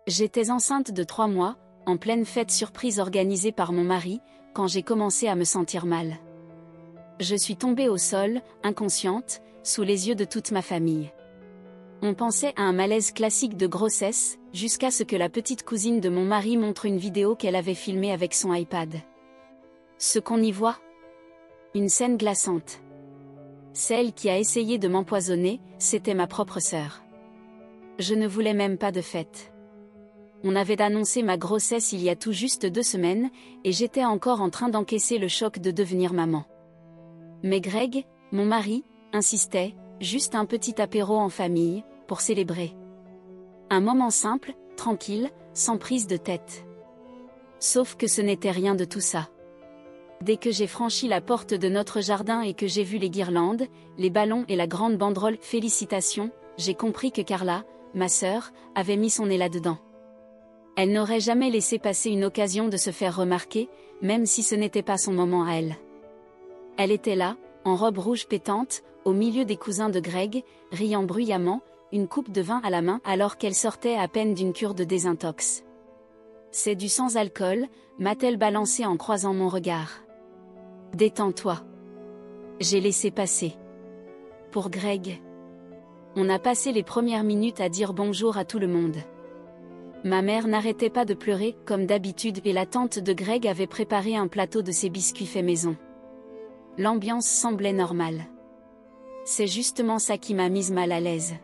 J'étais enceinte de 3 mois, en pleine fête surprise organisée par mon mari, quand j'ai commencé à me sentir mal. Je suis tombée au sol, inconsciente, sous les yeux de toute ma famille. On pensait à un malaise classique de grossesse, jusqu'à ce que la petite cousine de mon mari montre une vidéo qu'elle avait filmée avec son iPad. Ce qu'on y voit? Une scène glaçante. Celle qui a essayé de m'empoisonner, c'était ma propre sœur. Je ne voulais même pas de fête. On avait annoncé ma grossesse il y a tout juste 2 semaines, et j'étais encore en train d'encaisser le choc de devenir maman. Mais Greg, mon mari, insistait, juste un petit apéro en famille, pour célébrer. Un moment simple, tranquille, sans prise de tête. Sauf que ce n'était rien de tout ça. Dès que j'ai franchi la porte de notre jardin et que j'ai vu les guirlandes, les ballons et la grande banderole « Félicitations », j'ai compris que Carla, ma sœur, avait mis son nez là-dedans. Elle n'aurait jamais laissé passer une occasion de se faire remarquer, même si ce n'était pas son moment à elle. Elle était là, en robe rouge pétante, au milieu des cousins de Greg, riant bruyamment, une coupe de vin à la main alors qu'elle sortait à peine d'une cure de désintox. « C'est du sans alcool », m'a-t-elle balancé en croisant mon regard. « Détends-toi. » J'ai laissé passer. Pour Greg. On a passé les premières minutes à dire bonjour à tout le monde. Ma mère n'arrêtait pas de pleurer, comme d'habitude, et la tante de Greg avait préparé un plateau de ses biscuits faits maison. L'ambiance semblait normale. C'est justement ça qui m'a mise mal à l'aise.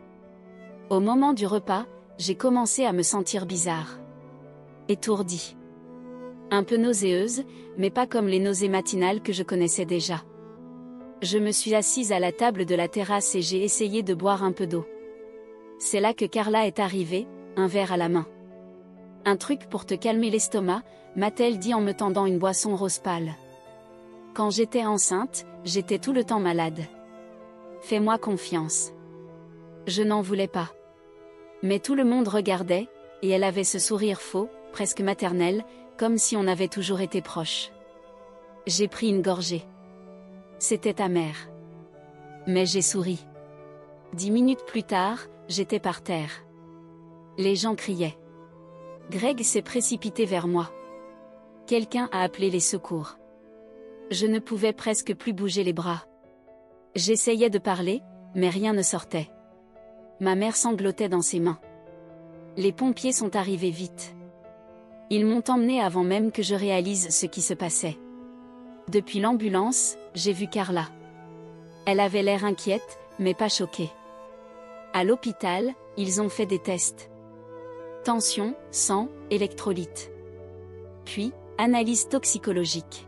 Au moment du repas, j'ai commencé à me sentir bizarre. Étourdie. Un peu nauséeuse, mais pas comme les nausées matinales que je connaissais déjà. Je me suis assise à la table de la terrasse et j'ai essayé de boire un peu d'eau. C'est là que Carla est arrivée, un verre à la main. « Un truc pour te calmer l'estomac », m'a-t-elle dit en me tendant une boisson rose pâle. Quand j'étais enceinte, j'étais tout le temps malade. Fais-moi confiance. Je n'en voulais pas. Mais tout le monde regardait, et elle avait ce sourire faux, presque maternel, comme si on avait toujours été proches. J'ai pris une gorgée. C'était amer. Mais j'ai souri. 10 minutes plus tard, j'étais par terre. Les gens criaient. Greg s'est précipité vers moi. Quelqu'un a appelé les secours. Je ne pouvais presque plus bouger les bras. J'essayais de parler, mais rien ne sortait. Ma mère sanglotait dans ses mains. Les pompiers sont arrivés vite. Ils m'ont emmenée avant même que je réalise ce qui se passait. Depuis l'ambulance, j'ai vu Carla. Elle avait l'air inquiète, mais pas choquée. À l'hôpital, ils ont fait des tests. Tension, sang, électrolytes. Puis, analyse toxicologique.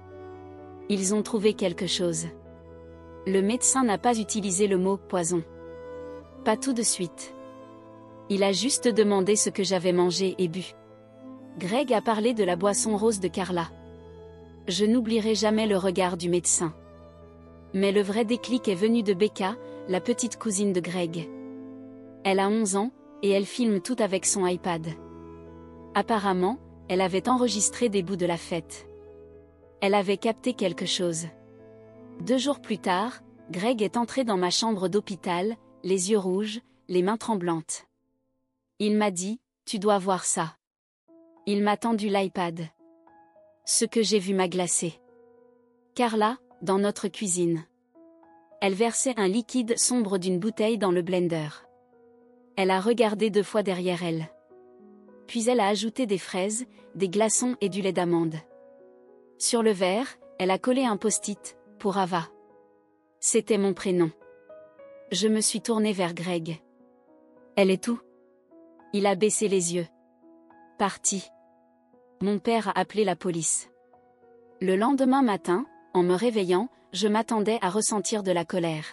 Ils ont trouvé quelque chose. Le médecin n'a pas utilisé le mot « poison ». Pas tout de suite. Il a juste demandé ce que j'avais mangé et bu. Greg a parlé de la boisson rose de Carla. Je n'oublierai jamais le regard du médecin. Mais le vrai déclic est venu de Becca, la petite cousine de Greg. Elle a 11 ans, et elle filme tout avec son iPad. Apparemment, elle avait enregistré des bouts de la fête. Elle avait capté quelque chose. 2 jours plus tard, Greg est entré dans ma chambre d'hôpital, les yeux rouges, les mains tremblantes. Il m'a dit, « Tu dois voir ça. » Il m'a tendu l'iPad. Ce que j'ai vu m'a glacé. Carla, dans notre cuisine. Elle versait un liquide sombre d'une bouteille dans le blender. Elle a regardé 2 fois derrière elle. Puis elle a ajouté des fraises, des glaçons et du lait d'amande. Sur le verre, elle a collé un post-it, pour Ava. C'était mon prénom. Je me suis tournée vers Greg. Elle est où? Il a baissé les yeux. Parti. Mon père a appelé la police. Le lendemain matin, en me réveillant, je m'attendais à ressentir de la colère.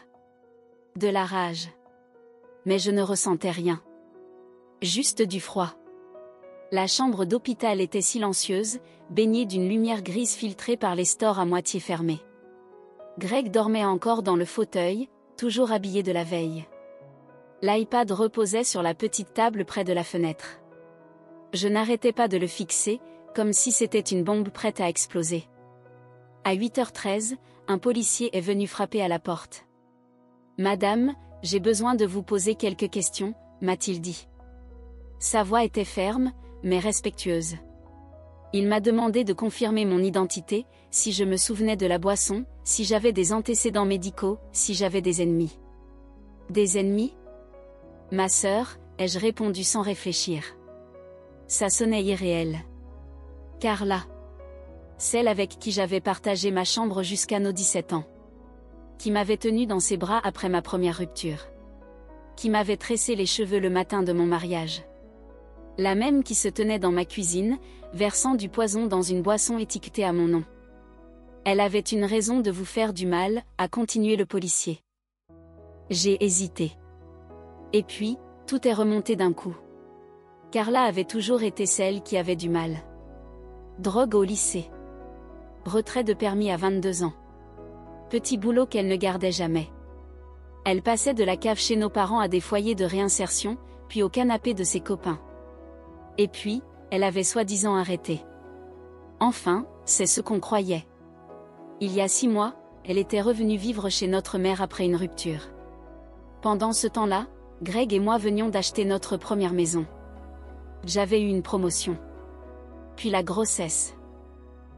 De la rage. Mais je ne ressentais rien. Juste du froid. La chambre d'hôpital était silencieuse, baignée d'une lumière grise filtrée par les stores à moitié fermés. Greg dormait encore dans le fauteuil, toujours habillé de la veille. L'iPad reposait sur la petite table près de la fenêtre. Je n'arrêtais pas de le fixer, comme si c'était une bombe prête à exploser. À 8h13, un policier est venu frapper à la porte. « Madame, j'ai besoin de vous poser quelques questions », m'a-t-il dit. Sa voix était ferme, mais respectueuse. Il m'a demandé de confirmer mon identité, si je me souvenais de la boisson, si j'avais des antécédents médicaux, si j'avais des ennemis. Des ennemis? Ma sœur, ai-je répondu sans réfléchir. Ça sonnait irréel. Carla. Celle avec qui j'avais partagé ma chambre jusqu'à nos 17 ans. Qui m'avait tenue dans ses bras après ma première rupture. Qui m'avait tressé les cheveux le matin de mon mariage. La même qui se tenait dans ma cuisine, versant du poison dans une boisson étiquetée à mon nom. Elle avait une raison de vous faire du mal, a continué le policier. J'ai hésité. Et puis, tout est remonté d'un coup. Carla avait toujours été celle qui avait du mal. Drogue au lycée. Retrait de permis à 22 ans. Petit boulot qu'elle ne gardait jamais. Elle passait de la cave chez nos parents à des foyers de réinsertion, puis au canapé de ses copains. Et puis, elle avait soi-disant arrêté. Enfin, c'est ce qu'on croyait. Il y a 6 mois, elle était revenue vivre chez notre mère après une rupture. Pendant ce temps-là, Greg et moi venions d'acheter notre première maison. J'avais eu une promotion. Puis la grossesse.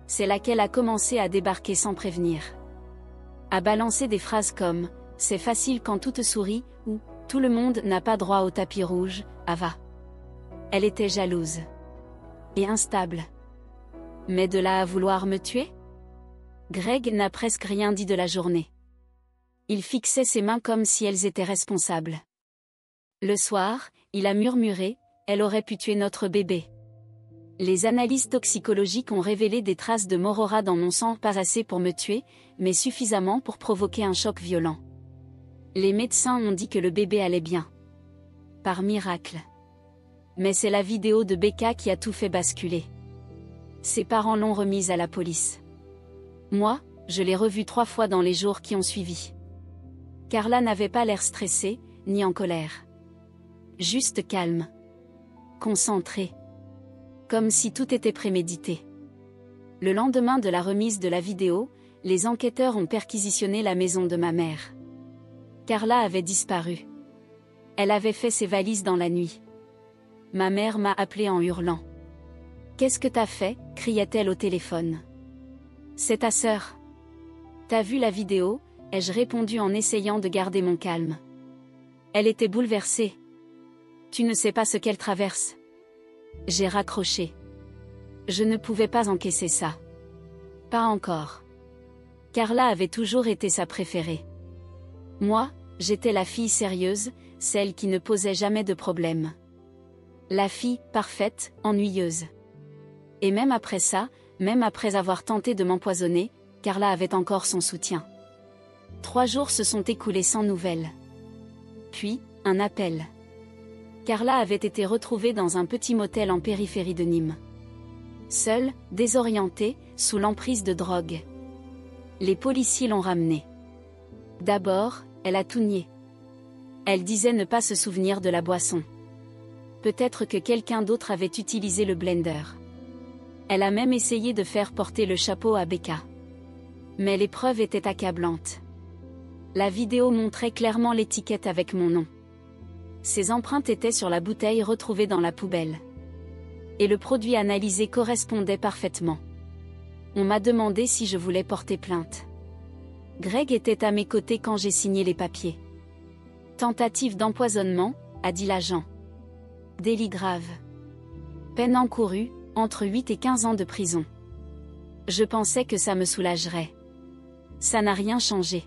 C'est là qu'elle a commencé à débarquer sans prévenir. À balancer des phrases comme « c'est facile quand tout te sourit » ou « tout le monde n'a pas droit au tapis rouge, Ava ». Elle était jalouse. Et instable. Mais de là à vouloir me tuer? Greg n'a presque rien dit de la journée. Il fixait ses mains comme si elles étaient responsables. Le soir, il a murmuré « elle aurait pu tuer notre bébé ». Les analyses toxicologiques ont révélé des traces de morora dans mon sang, pas assez pour me tuer, mais suffisamment pour provoquer un choc violent. Les médecins ont dit que le bébé allait bien. Par miracle. Mais c'est la vidéo de Becca qui a tout fait basculer. Ses parents l'ont remise à la police. Moi, je l'ai revue 3 fois dans les jours qui ont suivi. Carla n'avait pas l'air stressée, ni en colère. Juste calme. Concentrée. Comme si tout était prémédité. Le lendemain de la remise de la vidéo, les enquêteurs ont perquisitionné la maison de ma mère. Carla avait disparu. Elle avait fait ses valises dans la nuit. Ma mère m'a appelé en hurlant. « Qu'est-ce que t'as fait » criait-elle au téléphone. « C'est ta sœur. »« T'as vu la vidéo » ai-je répondu en essayant de garder mon calme. Elle était bouleversée. « Tu ne sais pas ce qu'elle traverse. » J'ai raccroché. Je ne pouvais pas encaisser ça. Pas encore. Carla avait toujours été sa préférée. Moi, j'étais la fille sérieuse, celle qui ne posait jamais de problème. La fille, parfaite, ennuyeuse. Et même après ça, même après avoir tenté de m'empoisonner, Carla avait encore son soutien. 3 jours se sont écoulés sans nouvelles. Puis, un appel. Carla avait été retrouvée dans un petit motel en périphérie de Nîmes. Seule, désorientée, sous l'emprise de drogue. Les policiers l'ont ramenée. D'abord, elle a tout nié. Elle disait ne pas se souvenir de la boisson. Peut-être que quelqu'un d'autre avait utilisé le blender. Elle a même essayé de faire porter le chapeau à Becca. Mais les preuves étaient accablantes. La vidéo montrait clairement l'étiquette avec mon nom. Ses empreintes étaient sur la bouteille retrouvée dans la poubelle. Et le produit analysé correspondait parfaitement. On m'a demandé si je voulais porter plainte. Greg était à mes côtés quand j'ai signé les papiers. Tentative d'empoisonnement, a dit l'agent. Délit grave. Peine encourue, entre 8 et 15 ans de prison. Je pensais que ça me soulagerait. Ça n'a rien changé.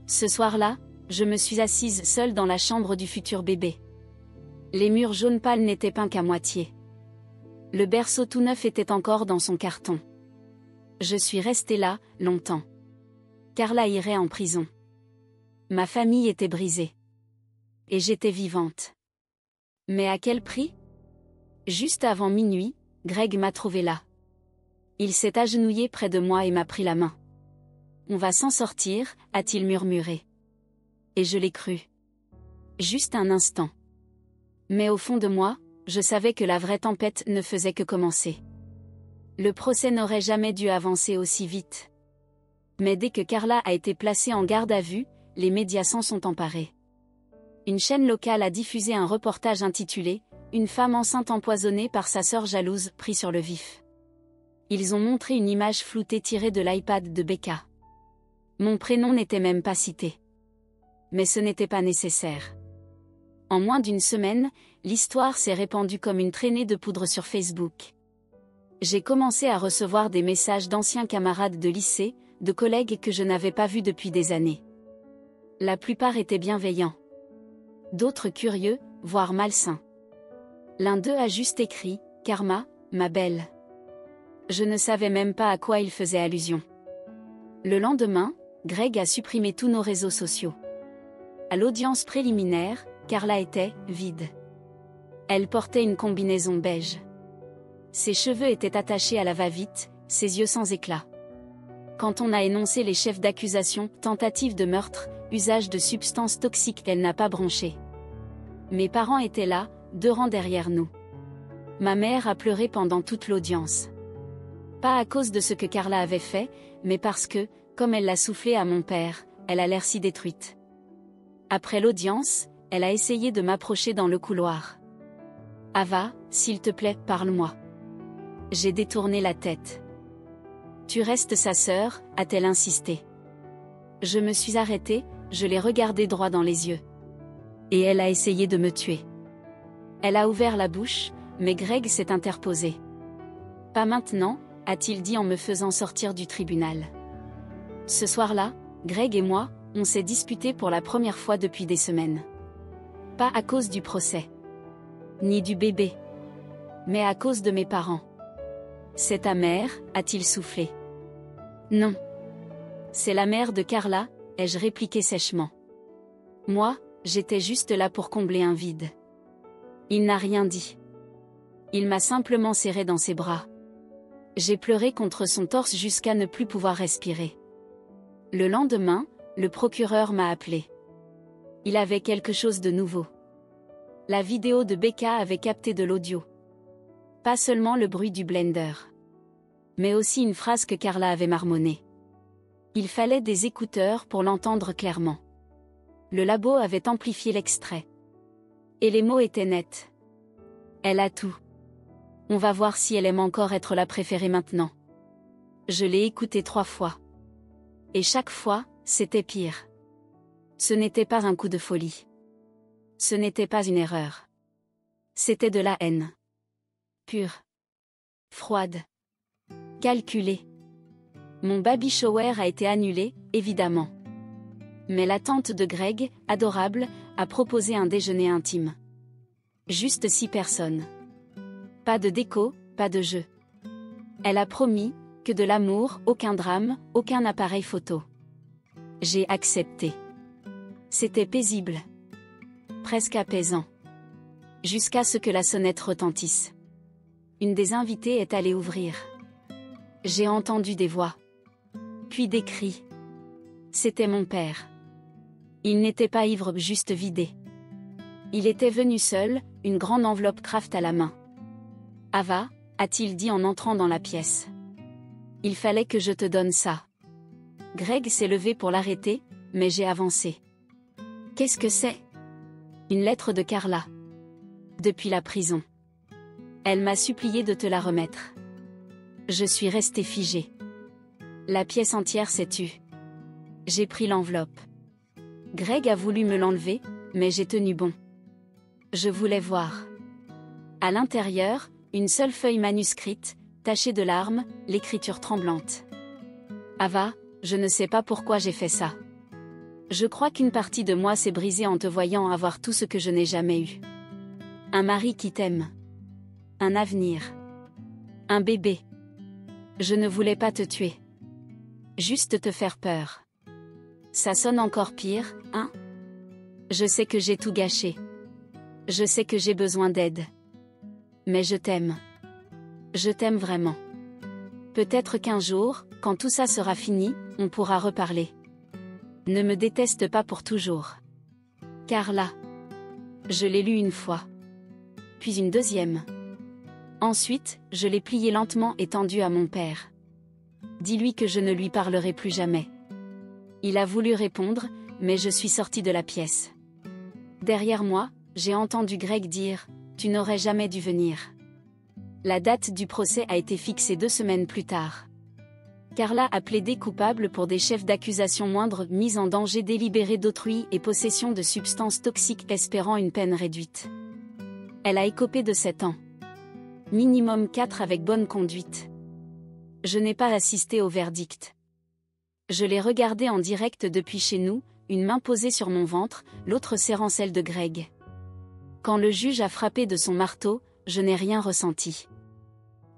Ce soir-là, je me suis assise seule dans la chambre du futur bébé. Les murs jaune pâle n'étaient peints qu'à moitié. Le berceau tout neuf était encore dans son carton. Je suis restée là, longtemps. Carla irait en prison. Ma famille était brisée. Et j'étais vivante. Mais à quel prix? Juste avant minuit, Greg m'a trouvée là. Il s'est agenouillé près de moi et m'a pris la main. « On va s'en sortir » a-t-il murmuré. Et je l'ai cru. Juste un instant. Mais au fond de moi, je savais que la vraie tempête ne faisait que commencer. Le procès n'aurait jamais dû avancer aussi vite. Mais dès que Carla a été placée en garde à vue, les médias s'en sont emparés. Une chaîne locale a diffusé un reportage intitulé « une femme enceinte empoisonnée par sa sœur jalouse, pris sur le vif. Ils ont montré une image floutée tirée de l'iPad de Becca. Mon prénom n'était même pas cité. Mais ce n'était pas nécessaire. En moins d'une semaine, l'histoire s'est répandue comme une traînée de poudre sur Facebook. J'ai commencé à recevoir des messages d'anciens camarades de lycée, de collègues que je n'avais pas vus depuis des années. La plupart étaient bienveillants. D'autres curieux, voire malsains. L'un d'eux a juste écrit « Karma, ma belle ». Je ne savais même pas à quoi il faisait allusion. Le lendemain, Greg a supprimé tous nos réseaux sociaux. À l'audience préliminaire, Carla était vide. Elle portait une combinaison beige. Ses cheveux étaient attachés à la va-vite, ses yeux sans éclat. Quand on a énoncé les chefs d'accusation, tentative de meurtre, usage de substances toxiques, elle n'a pas bronché. Mes parents étaient là, 2 rangs derrière nous. Ma mère a pleuré pendant toute l'audience. Pas à cause de ce que Carla avait fait, mais parce que, comme elle l'a soufflé à mon père, elle a l'air si détruite. Après l'audience, elle a essayé de m'approcher dans le couloir. « Ava, s'il te plaît, parle-moi. » J'ai détourné la tête. « Tu restes sa sœur » a-t-elle insisté. Je me suis arrêtée, je l'ai regardée droit dans les yeux. Et elle a essayé de me tuer. Elle a ouvert la bouche, mais Greg s'est interposé. « Pas maintenant » a-t-il dit en me faisant sortir du tribunal. Ce soir-là, Greg et moi, on s'est disputés pour la première fois depuis des semaines. Pas à cause du procès. Ni du bébé. Mais à cause de mes parents. C'est ta mère, a-t-il soufflé. Non. C'est la mère de Carla, ai-je répliqué sèchement. Moi, j'étais juste là pour combler un vide. Il n'a rien dit. Il m'a simplement serré dans ses bras. J'ai pleuré contre son torse jusqu'à ne plus pouvoir respirer. Le lendemain, le procureur m'a appelé. Il avait quelque chose de nouveau. La vidéo de Becca avait capté de l'audio. Pas seulement le bruit du blender. Mais aussi une phrase que Carla avait marmonnée. Il fallait des écouteurs pour l'entendre clairement. Le labo avait amplifié l'extrait. Et les mots étaient nets. Elle a tout. On va voir si elle aime encore être la préférée maintenant. Je l'ai écoutée 3 fois. Et chaque fois, c'était pire. Ce n'était pas un coup de folie. Ce n'était pas une erreur. C'était de la haine. Pure. Froide. Calculée. Mon baby shower a été annulé, évidemment. Mais la tante de Greg, adorable, a proposé un déjeuner intime. Juste 6 personnes. Pas de déco, pas de jeu. Elle a promis, que de l'amour, aucun drame, aucun appareil photo. J'ai accepté. C'était paisible. Presque apaisant. Jusqu'à ce que la sonnette retentisse. Une des invitées est allée ouvrir. J'ai entendu des voix. Puis des cris. C'était mon père. Il n'était pas ivre, juste vidé. Il était venu seul, une grande enveloppe craft à la main. « Ava » a-t-il dit en entrant dans la pièce. « Il fallait que je te donne ça. » Greg s'est levé pour l'arrêter, mais j'ai avancé. « Qu'est-ce que c'est ?» Une lettre de Carla. Depuis la prison. Elle m'a supplié de te la remettre. Je suis restée figée. La pièce entière s'est tue. J'ai pris l'enveloppe. Greg a voulu me l'enlever, mais j'ai tenu bon. Je voulais voir. À l'intérieur, une seule feuille manuscrite, tachée de larmes, l'écriture tremblante. Ava, je ne sais pas pourquoi j'ai fait ça. Je crois qu'une partie de moi s'est brisée en te voyant avoir tout ce que je n'ai jamais eu. Un mari qui t'aime. Un avenir. Un bébé. Je ne voulais pas te tuer. Juste te faire peur. Ça sonne encore pire, hein? Je sais que j'ai tout gâché. Je sais que j'ai besoin d'aide. Mais je t'aime. Je t'aime vraiment. Peut-être qu'un jour, quand tout ça sera fini, on pourra reparler. Ne me déteste pas pour toujours. Carla. Je l'ai lu une fois. Puis une deuxième. Ensuite, je l'ai plié lentement et tendu à mon père. Dis-lui que je ne lui parlerai plus jamais. Il a voulu répondre, mais je suis sortie de la pièce. Derrière moi, j'ai entendu Greg dire Tu n'aurais jamais dû venir. La date du procès a été fixée 2 semaines plus tard. Carla a plaidé coupable pour des chefs d'accusation moindres, mise en danger délibéré d'autrui et possession de substances toxiques, espérant une peine réduite. Elle a écopé de 7 ans. Minimum 4 avec bonne conduite. Je n'ai pas assisté au verdict. Je l'ai regardé en direct depuis chez nous, une main posée sur mon ventre, l'autre serrant celle de Greg. Quand le juge a frappé de son marteau, je n'ai rien ressenti.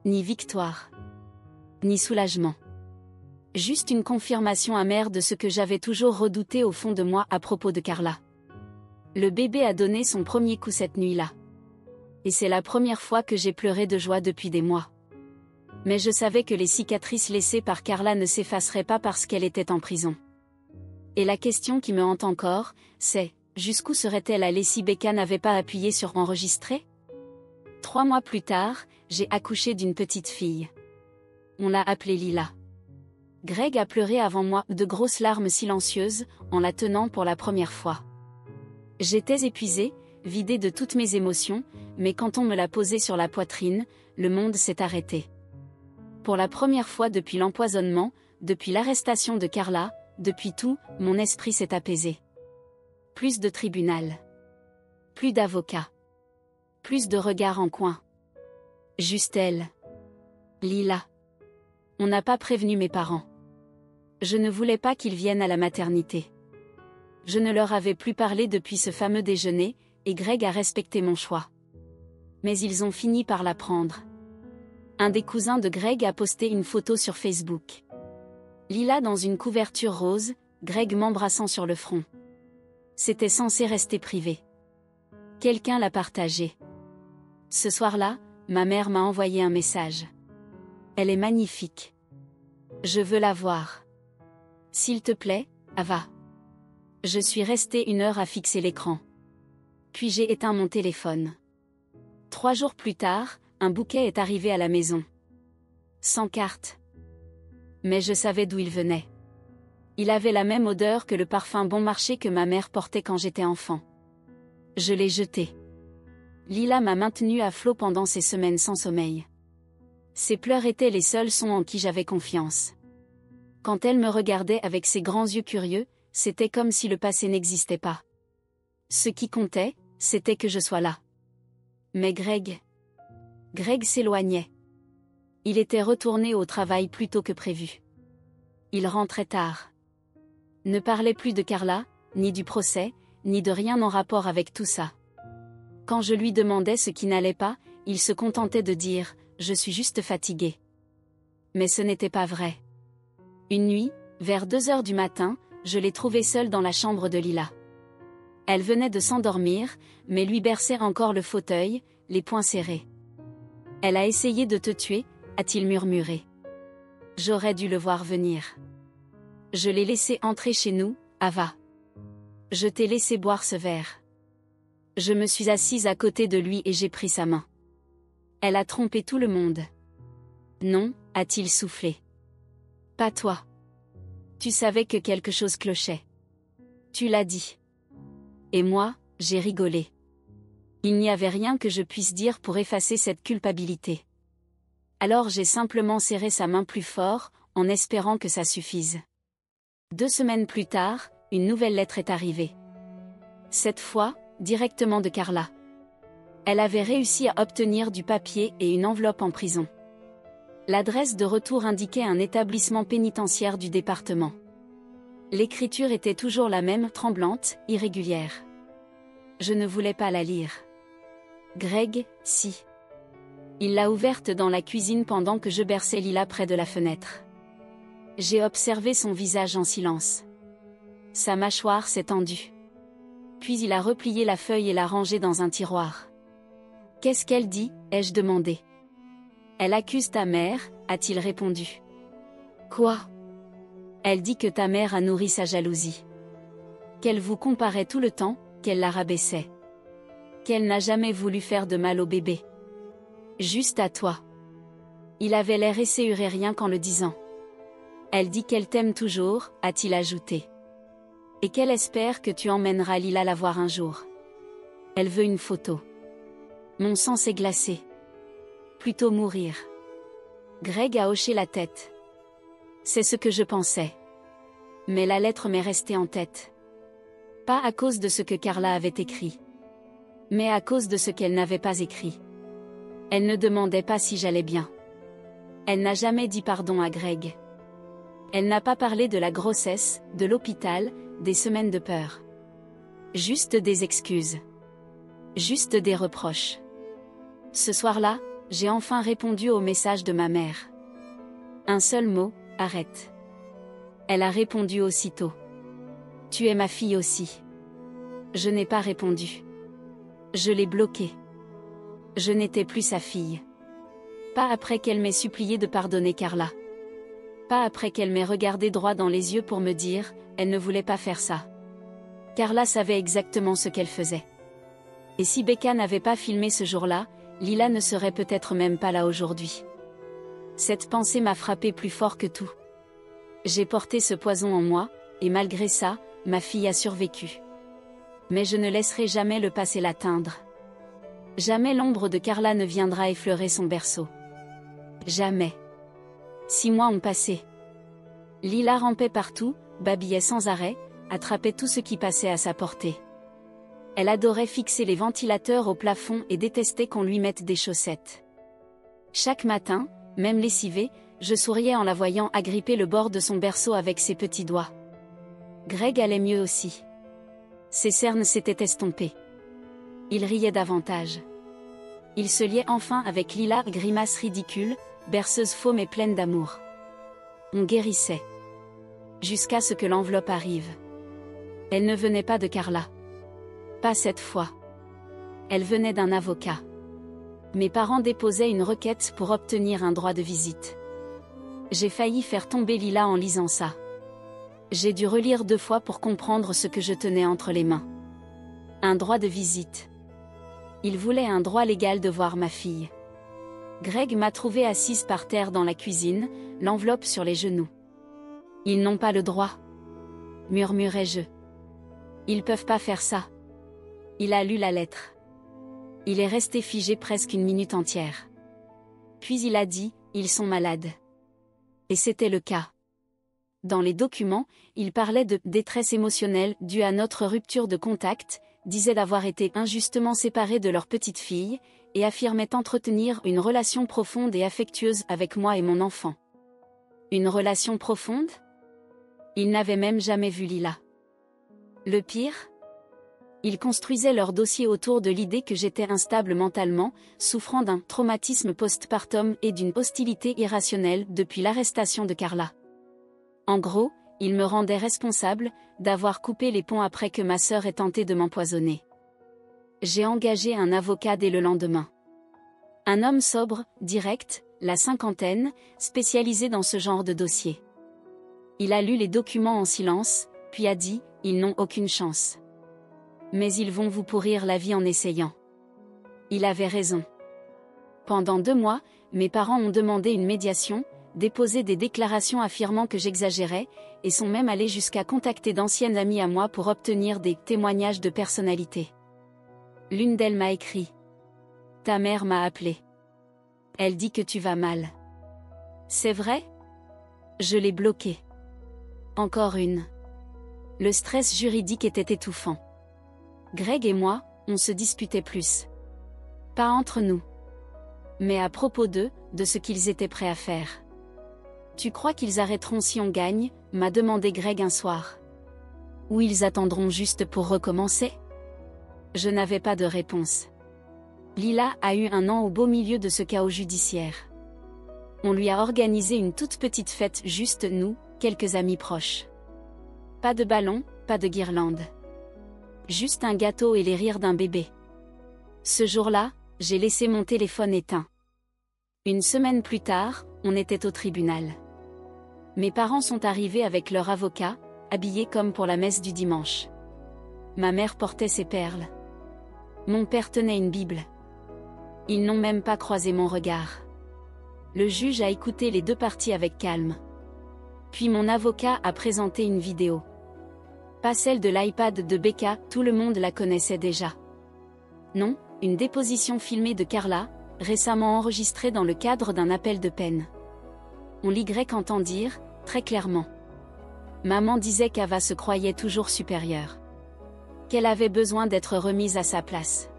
Ni victoire. Ni soulagement. Juste une confirmation amère de ce que j'avais toujours redouté au fond de moi à propos de Carla. Le bébé a donné son premier coup cette nuit-là. Et c'est la première fois que j'ai pleuré de joie depuis des mois. Mais je savais que les cicatrices laissées par Carla ne s'effaceraient pas parce qu'elle était en prison. Et la question qui me hante encore, c'est, jusqu'où serait-elle allée si Becca n'avait pas appuyé sur enregistrer ? 3 mois plus tard, j'ai accouché d'une petite fille. On l'a appelée Lila. Greg a pleuré avant moi, de grosses larmes silencieuses, en la tenant pour la première fois. J'étais épuisée, vidée de toutes mes émotions, mais quand on me l'a posée sur la poitrine, le monde s'est arrêté. Pour la première fois depuis l'empoisonnement, depuis l'arrestation de Carla, depuis tout, mon esprit s'est apaisé. Plus de tribunal. Plus d'avocats. Plus de regards en coin. Juste elle. Lila. On n'a pas prévenu mes parents. Je ne voulais pas qu'ils viennent à la maternité. Je ne leur avais plus parlé depuis ce fameux déjeuner, et Greg a respecté mon choix. Mais ils ont fini par l'apprendre. Un des cousins de Greg a posté une photo sur Facebook. Lila dans une couverture rose, Greg m'embrassant sur le front. C'était censé rester privé. Quelqu'un l'a partagé. Ce soir-là, ma mère m'a envoyé un message. Elle est magnifique. Je veux la voir. S'il te plaît, Ava. Je suis restée 1 heure à fixer l'écran. Puis j'ai éteint mon téléphone. 3 jours plus tard, un bouquet est arrivé à la maison. Sans carte. Mais je savais d'où il venait. Il avait la même odeur que le parfum bon marché que ma mère portait quand j'étais enfant. Je l'ai jeté. Lila m'a maintenue à flot pendant ces semaines sans sommeil. Ses pleurs étaient les seuls sons en qui j'avais confiance. Quand elle me regardait avec ses grands yeux curieux, c'était comme si le passé n'existait pas. Ce qui comptait, c'était que je sois là. Mais Greg s'éloignait. Il était retourné au travail plus tôt que prévu. Il rentrait tard. Ne parlait plus de Carla, ni du procès, ni de rien en rapport avec tout ça. Quand je lui demandais ce qui n'allait pas, il se contentait de dire « Je suis juste fatigué ». Mais ce n'était pas vrai. Une nuit, vers 2 heures du matin, je l'ai trouvée seule dans la chambre de Lila. Elle venait de s'endormir, mais lui berçait encore le fauteuil, les poings serrés. « Elle a essayé de te tuer », a-t-il murmuré. J'aurais dû le voir venir. Je l'ai laissé entrer chez nous, Ava. Je t'ai laissé boire ce verre. Je me suis assise à côté de lui et j'ai pris sa main. Elle a trompé tout le monde. Non, a-t-il soufflé. Pas toi. Tu savais que quelque chose clochait. Tu l'as dit. Et moi, j'ai rigolé. Il n'y avait rien que je puisse dire pour effacer cette culpabilité. Alors j'ai simplement serré sa main plus fort, en espérant que ça suffise. 2 semaines plus tard, une nouvelle lettre est arrivée. Cette fois, directement de Carla. Elle avait réussi à obtenir du papier et une enveloppe en prison. L'adresse de retour indiquait un établissement pénitentiaire du département. L'écriture était toujours la même, tremblante, irrégulière. Je ne voulais pas la lire. Greg, si. Il l'a ouverte dans la cuisine pendant que je berçais Lila près de la fenêtre. J'ai observé son visage en silence. Sa mâchoire s'est tendue. Puis il a replié la feuille et l'a rangée dans un tiroir. « Qu'est-ce qu'elle dit ?» ai-je demandé. « Elle accuse ta mère », a-t-il répondu. « Quoi ?» Elle dit que ta mère a nourri sa jalousie. Qu'elle vous comparait tout le temps, qu'elle la rabaissait. Qu'elle n'a jamais voulu faire de mal au bébé. Juste à toi. Il avait l'air esséuré rien qu'en le disant. Elle dit qu'elle t'aime toujours, a-t-il ajouté. Et qu'elle espère que tu emmèneras Lila la voir un jour. Elle veut une photo. Mon sang s'est glacé. Plutôt mourir. Greg a hoché la tête. C'est ce que je pensais. Mais la lettre m'est restée en tête. Pas à cause de ce que Carla avait écrit. Mais à cause de ce qu'elle n'avait pas écrit. Elle ne demandait pas si j'allais bien. Elle n'a jamais dit pardon à Greg. Elle n'a pas parlé de la grossesse, de l'hôpital, des semaines de peur. Juste des excuses. Juste des reproches. Ce soir-là, j'ai enfin répondu au message de ma mère. Un seul mot, arrête. Elle a répondu aussitôt. Tu es ma fille aussi. Je n'ai pas répondu. Je l'ai bloquée. Je n'étais plus sa fille. Pas après qu'elle m'ait supplié de pardonner Carla. Pas après qu'elle m'ait regardé droit dans les yeux pour me dire, elle ne voulait pas faire ça. Carla savait exactement ce qu'elle faisait. Et si Becca n'avait pas filmé ce jour-là, Lila ne serait peut-être même pas là aujourd'hui. Cette pensée m'a frappé plus fort que tout. J'ai porté ce poison en moi, et malgré ça, ma fille a survécu. Mais je ne laisserai jamais le passé l'atteindre. Jamais l'ombre de Carla ne viendra effleurer son berceau. Jamais. 6 mois ont passé. Lila rampait partout, babillait sans arrêt, attrapait tout ce qui passait à sa portée. Elle adorait fixer les ventilateurs au plafond et détestait qu'on lui mette des chaussettes. Chaque matin, même lessivée, je souriais en la voyant agripper le bord de son berceau avec ses petits doigts. Greg allait mieux aussi. Ses cernes s'étaient estompées. Il riait davantage. Il se liait enfin avec Lila, grimace ridicule, berceuse faume et pleine d'amour. On guérissait. Jusqu'à ce que l'enveloppe arrive. Elle ne venait pas de Carla. Pas cette fois. Elle venait d'un avocat. Mes parents déposaient une requête pour obtenir un droit de visite. J'ai failli faire tomber Lila en lisant ça. J'ai dû relire 2 fois pour comprendre ce que je tenais entre les mains. Un droit de visite. Il voulait un droit légal de voir ma fille. Greg m'a trouvée assise par terre dans la cuisine, l'enveloppe sur les genoux. Ils n'ont pas le droit. Murmurai-je. Ils peuvent pas faire ça. Il a lu la lettre. Il est resté figé presque 1 minute entière. Puis il a dit, ils sont malades. Et c'était le cas. Dans les documents, il parlait de détresse émotionnelle due à notre rupture de contact, disait d'avoir été injustement séparés de leur petite fille, et affirmait entretenir une relation profonde et affectueuse avec moi et mon enfant. Une relation profonde ? Ils n'avaient même jamais vu Lila. Le pire ? Ils construisaient leur dossier autour de l'idée que j'étais instable mentalement, souffrant d'un traumatisme postpartum et d'une hostilité irrationnelle depuis l'arrestation de Carla. En gros, ils me rendaient responsable d'avoir coupé les ponts après que ma sœur ait tenté de m'empoisonner. J'ai engagé un avocat dès le lendemain. Un homme sobre, direct, la cinquantaine, spécialisé dans ce genre de dossier. Il a lu les documents en silence, puis a dit, ils n'ont aucune chance. Mais ils vont vous pourrir la vie en essayant. Il avait raison. Pendant 2 mois, mes parents ont demandé une médiation, déposé des déclarations affirmant que j'exagérais, et sont même allés jusqu'à contacter d'anciennes amies à moi pour obtenir des témoignages de personnalité. L'une d'elles m'a écrit. Ta mère m'a appelé. Elle dit que tu vas mal. C'est vrai ? Je l'ai bloquée. Encore une. Le stress juridique était étouffant. Greg et moi, on se disputait plus. Pas entre nous. Mais à propos d'eux, de ce qu'ils étaient prêts à faire. Tu crois qu'ils arrêteront si on gagne ? M'a demandé Greg un soir. Ou ils attendront juste pour recommencer ? Je n'avais pas de réponse. Lila a eu 1 an au beau milieu de ce chaos judiciaire. On lui a organisé une toute petite fête, juste nous, quelques amis proches. Pas de ballon, pas de guirlande. Juste un gâteau et les rires d'un bébé. Ce jour-là, j'ai laissé mon téléphone éteint. 1 semaine plus tard, on était au tribunal. Mes parents sont arrivés avec leur avocat, habillés comme pour la messe du dimanche. Ma mère portait ses perles. Mon père tenait une Bible. Ils n'ont même pas croisé mon regard. Le juge a écouté les 2 parties avec calme. Puis mon avocat a présenté une vidéo. Pas celle de l'iPad de Becca, tout le monde la connaissait déjà. Non, une déposition filmée de Carla, récemment enregistrée dans le cadre d'un appel de peine. On l'y entend dire, très clairement. Maman disait qu'Ava se croyait toujours supérieure. Qu'elle avait besoin d'être remise à sa place.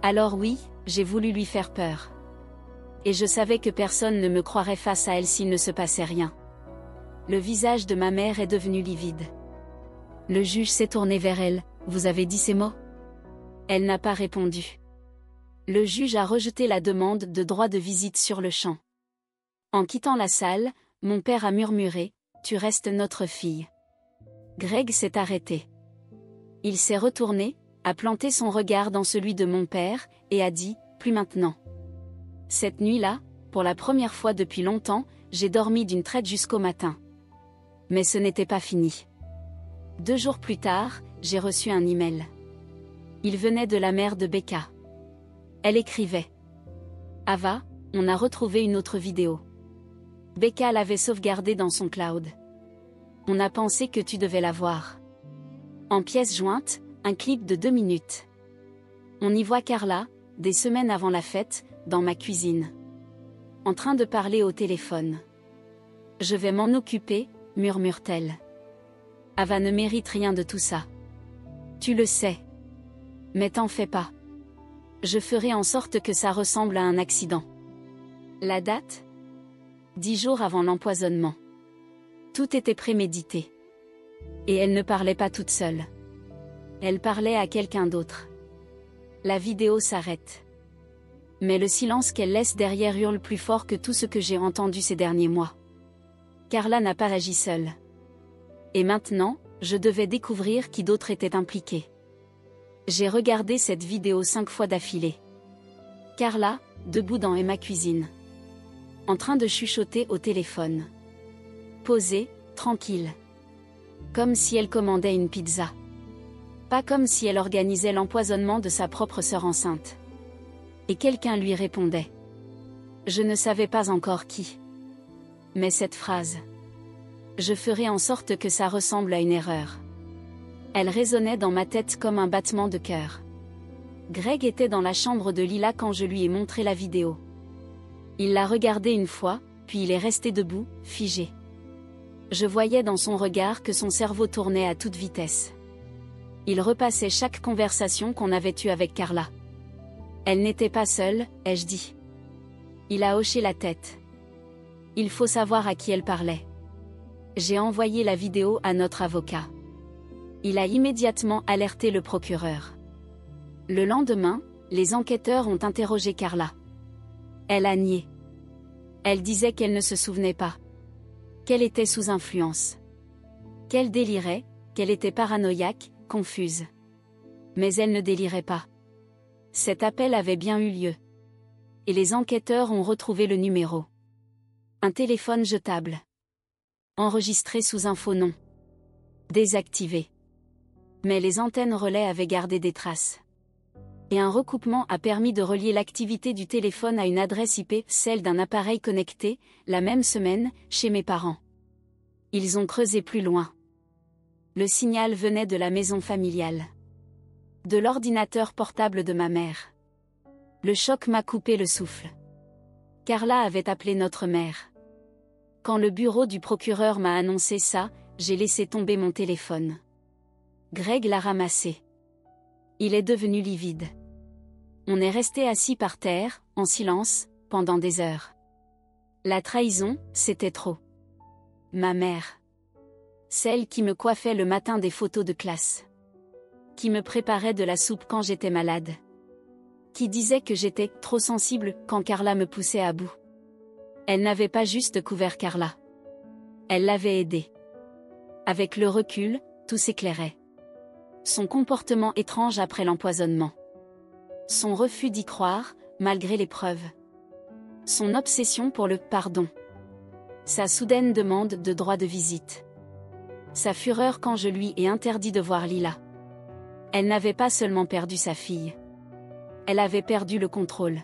Alors oui, j'ai voulu lui faire peur. Et je savais que personne ne me croirait face à elle s'il ne se passait rien. Le visage de ma mère est devenu livide. Le juge s'est tourné vers elle. « Vous avez dit ces mots ?» Elle n'a pas répondu. Le juge a rejeté la demande de droit de visite sur le champ. En quittant la salle, mon père a murmuré « Tu restes notre fille ». Greg s'est arrêté. Il s'est retourné, a planté son regard dans celui de mon père, et a dit « Plus maintenant ». Cette nuit-là, pour la première fois depuis longtemps, j'ai dormi d'une traite jusqu'au matin. Mais ce n'était pas fini. 2 jours plus tard, j'ai reçu un email. Il venait de la mère de Becca. Elle écrivait. Ava, on a retrouvé une autre vidéo. Becca l'avait sauvegardée dans son cloud. On a pensé que tu devais la voir. En pièce jointe, un clip de 2 minutes. On y voit Carla, des semaines avant la fête, dans ma cuisine. En train de parler au téléphone. Je vais m'en occuper, murmure-t-elle. Ava ne mérite rien de tout ça. Tu le sais. Mais t'en fais pas. Je ferai en sorte que ça ressemble à un accident. La date ? 10 jours avant l'empoisonnement. Tout était prémédité. Et elle ne parlait pas toute seule. Elle parlait à quelqu'un d'autre. La vidéo s'arrête. Mais le silence qu'elle laisse derrière hurle plus fort que tout ce que j'ai entendu ces derniers mois. Carla n'a pas agi seule. Et maintenant, je devais découvrir qui d'autre était impliqué. J'ai regardé cette vidéo 5 fois d'affilée. Carla, debout dans ma cuisine. En train de chuchoter au téléphone. Posée, tranquille. Comme si elle commandait une pizza. Pas comme si elle organisait l'empoisonnement de sa propre sœur enceinte. Et quelqu'un lui répondait. Je ne savais pas encore qui. Mais cette phrase. Je ferai en sorte que ça ressemble à une erreur. Elle résonnait dans ma tête comme un battement de cœur. Greg était dans la chambre de Lila quand je lui ai montré la vidéo. Il l'a regardée une fois, puis il est resté debout, figé. Je voyais dans son regard que son cerveau tournait à toute vitesse. Il repassait chaque conversation qu'on avait eue avec Carla. Elle n'était pas seule, ai-je dit. Il a hoché la tête. Il faut savoir à qui elle parlait. J'ai envoyé la vidéo à notre avocat. Il a immédiatement alerté le procureur. Le lendemain, les enquêteurs ont interrogé Carla. Elle a nié. Elle disait qu'elle ne se souvenait pas. Qu'elle était sous influence. Qu'elle délirait, qu'elle était paranoïaque, confuse. Mais elle ne délirait pas. Cet appel avait bien eu lieu. Et les enquêteurs ont retrouvé le numéro. Un téléphone jetable. Enregistré sous un faux nom. Désactivé. Mais les antennes relais avaient gardé des traces. Et un recoupement a permis de relier l'activité du téléphone à une adresse IP, celle d'un appareil connecté, la même semaine, chez mes parents. Ils ont creusé plus loin. Le signal venait de la maison familiale. De l'ordinateur portable de ma mère. Le choc m'a coupé le souffle. Carla avait appelé notre mère. Quand le bureau du procureur m'a annoncé ça, j'ai laissé tomber mon téléphone. Greg l'a ramassé. Il est devenu livide. On est resté assis par terre, en silence, pendant des heures. La trahison, c'était trop. Ma mère. Celle qui me coiffait le matin des photos de classe. Qui me préparait de la soupe quand j'étais malade. Qui disait que j'étais trop sensible quand Carla me poussait à bout. Elle n'avait pas juste couvert Carla. Elle l'avait aidée. Avec le recul, tout s'éclairait. Son comportement étrange après l'empoisonnement. Son refus d'y croire, malgré les preuves. Son obsession pour le pardon. Sa soudaine demande de droit de visite. Sa fureur quand je lui ai interdit de voir Lila. Elle n'avait pas seulement perdu sa fille. Elle avait perdu le contrôle.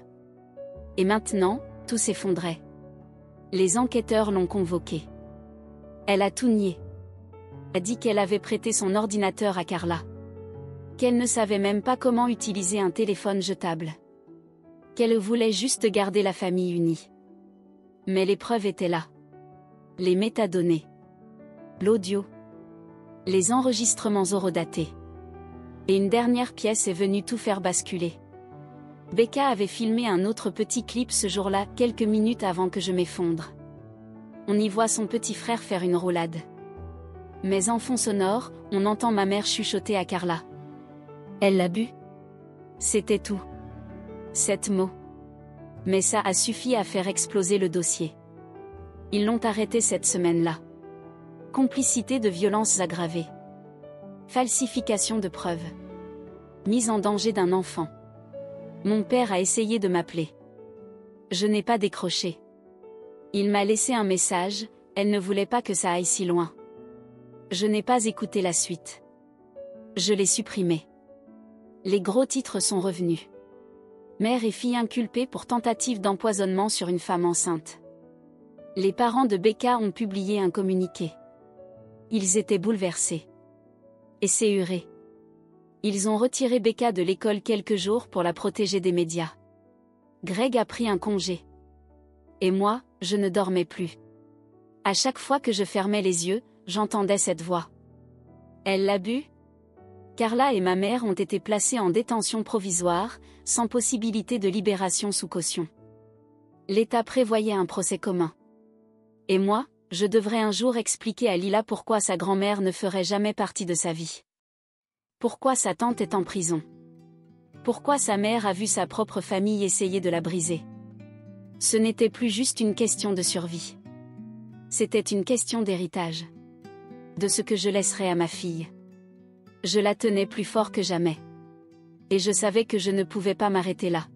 Et maintenant, tout s'effondrait. Les enquêteurs l'ont convoquée. Elle a tout nié. A dit qu'elle avait prêté son ordinateur à Carla. Qu'elle ne savait même pas comment utiliser un téléphone jetable. Qu'elle voulait juste garder la famille unie. Mais les preuves étaient là. Les métadonnées. L'audio. Les enregistrements horodatés. Et une dernière pièce est venue tout faire basculer. Becca avait filmé un autre petit clip ce jour-là, quelques minutes avant que je m'effondre. On y voit son petit frère faire une roulade. Mais en fond sonore, on entend ma mère chuchoter à Carla. Elle l'a bu. C'était tout. 7 mots. Mais ça a suffi à faire exploser le dossier. Ils l'ont arrêté cette semaine-là. Complicité de violences aggravées. Falsification de preuves. Mise en danger d'un enfant. Mon père a essayé de m'appeler. Je n'ai pas décroché. Il m'a laissé un message, elle ne voulait pas que ça aille si loin. Je n'ai pas écouté la suite. Je l'ai supprimé. Les gros titres sont revenus. Mère et fille inculpées pour tentative d'empoisonnement sur une femme enceinte. Les parents de Becca ont publié un communiqué. Ils étaient bouleversés. Esséurés. Ils ont retiré Becca de l'école quelques jours pour la protéger des médias. Greg a pris un congé. Et moi, je ne dormais plus. À chaque fois que je fermais les yeux, j'entendais cette voix. Elle l'a bu ? Carla et ma mère ont été placées en détention provisoire, sans possibilité de libération sous caution. L'État prévoyait un procès commun. Et moi, je devrais un jour expliquer à Lila pourquoi sa grand-mère ne ferait jamais partie de sa vie. Pourquoi sa tante est en prison. Pourquoi sa mère a vu sa propre famille essayer de la briser. Ce n'était plus juste une question de survie. C'était une question d'héritage. De ce que je laisserais à ma fille. Je la tenais plus fort que jamais. Et je savais que je ne pouvais pas m'arrêter là.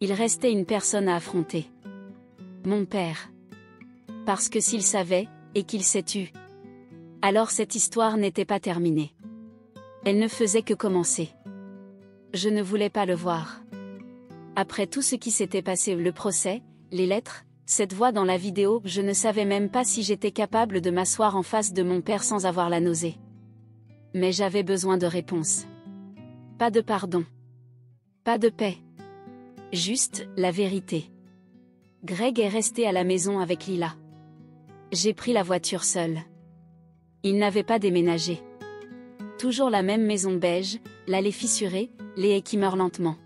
Il restait une personne à affronter. Mon père. Parce que s'il savait, et qu'il s'est tu, alors cette histoire n'était pas terminée. Elle ne faisait que commencer. Je ne voulais pas le voir. Après tout ce qui s'était passé, le procès, les lettres, cette voix dans la vidéo, je ne savais même pas si j'étais capable de m'asseoir en face de mon père sans avoir la nausée. Mais j'avais besoin de réponses. Pas de pardon. Pas de paix. Juste, la vérité. Greg est resté à la maison avec Lila. J'ai pris la voiture seule. Il n'avait pas déménagé. Toujours la même maison beige, l'allée fissurée, les haies qui meurent lentement.